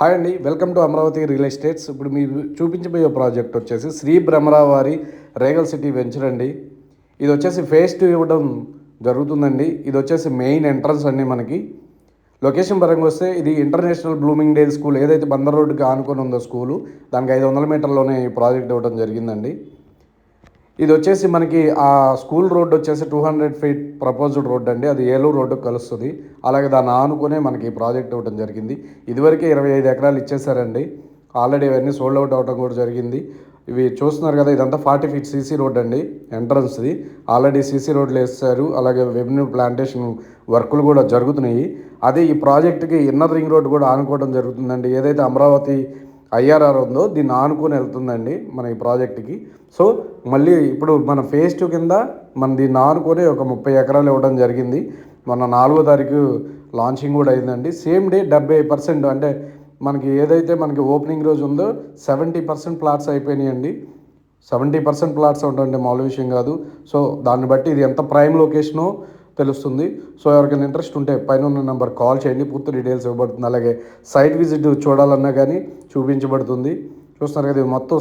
Hi అండి, welcome to Amaravati real estates. ఇప్పుడు మీరు చూపించబోయే ప్రాజెక్ట్ వచ్చేసి శ్రీ బ్రహ్మరావారి రేగల్ సిటీ వెంచర్ అండి. ఇది వచ్చేసి ఫేజ్ 2 ఇవ్వడం జరుగుతుందండి. ఇది వచ్చేసి మెయిన్ ఎంట్రన్స్ అండి. మనకి లొకేషన్ పరంగా వస్తే ఇది ఇంటర్నేషనల్ బ్లూమింగ్ డేల్ స్కూల్ ఏదైతే బందర్ రోడ్డుకి ఆనుకొని ఉందో స్కూలు, దానికి 500 మీటర్లోనే ఈ ప్రాజెక్ట్ ఇవ్వడం జరిగిందండి. ఇది వచ్చేసి మనకి ఆ స్కూల్ రోడ్ వచ్చేసి 200 ఫీట్ ప్రపోజ్డ్ రోడ్ అండి. అది ఏలూరు రోడ్డుకు కలుస్తుంది. అలాగే దాన్ని ఆనుకునే మనకి ఈ ప్రాజెక్ట్ ఇవ్వడం జరిగింది. ఇదివరకే 25 ఎకరాలు ఇచ్చేసారండి. ఆల్రెడీ ఇవన్నీ సోల్డ్ అవుట్ అవ్వడం కూడా జరిగింది. ఇవి చూస్తున్నారు కదా, ఇదంతా 40 ఫీట్ సీసీ రోడ్ అండి. ఎంట్రన్స్ది ఆల్రెడీ సీసీ రోడ్లు వేస్తారు. అలాగే రెవెన్యూ ప్లాంటేషన్ వర్కులు కూడా జరుగుతున్నాయి. అదే ఈ ప్రాజెక్టుకి ఇన్నర్ రింగ్ రోడ్ కూడా ఆనుకోవడం జరుగుతుందండి. ఏదైతే అమరావతి ఐఆర్ఆర్ ఉందో దీన్ని ఆనుకొని వెళ్తుందండి మన ఈ ప్రాజెక్ట్కి. సో మళ్ళీ ఇప్పుడు మన ఫేజ్ 2 కింద మన దీన్ని ఆనుకొని ఒక 30 ఎకరాలు ఇవ్వడం జరిగింది. మొన్న 4వ తారీఖు లాంచింగ్ కూడా అయిందండి. సేమ్ డే 70% అంటే మనకి ఏదైతే మనకి ఓపెనింగ్ రోజు ఉందో 70% ప్లాట్స్ అయిపోయినాయండి. 70% ప్లాట్స్ ఉంటుందండి, మామూలు విషయం కాదు. సో దాన్ని బట్టి ఇది ఎంత ప్రైమ్ లొకేషనో తెలుస్తుంది. సో ఎవరికైనా ఇంట్రెస్ట్ ఉంటే పైన ఉన్న నెంబర్ కాల్ చేయండి, పూర్తి డీటెయిల్స్ ఇవ్వబడుతుంది. అలాగే సైట్ విజిట్ చూడాలన్నా కానీ చూపించబడుతుంది. చూస్తున్నారు కదా, ఇది మొత్తం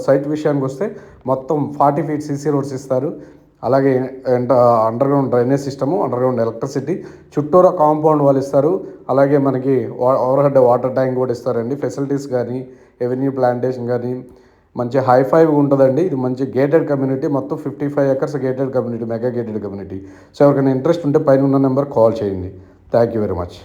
సైట్ విషయానికి వస్తే మొత్తం 40 ఫీట్ సీసీ రోడ్స్ ఇస్తారు. అలాగే under ground drainage system, under ground electricity, చుట్టూరా కాంపౌండ్ వాళ్ళు ఇస్తారు. అలాగే మనకి ఓవర్ హెడ్ వాటర్ ట్యాంక్ కూడా ఇస్తారండి. ఫెసిలిటీస్ కానీ ఎవెన్యూ ప్లాంటేషన్ కానీ మంచి హైఫైవ్ ఉంటుందండి. ఇది మంచి గేటెడ్ కమ్యూనిటీ, మొత్తం 55 acres gated community, mega gated community. So ఎవరికైనా ఇంట్రెస్ట్ ఉంటే పైన ఉన్న నెంబర్ కాల్ చేయండి. Thank you very much.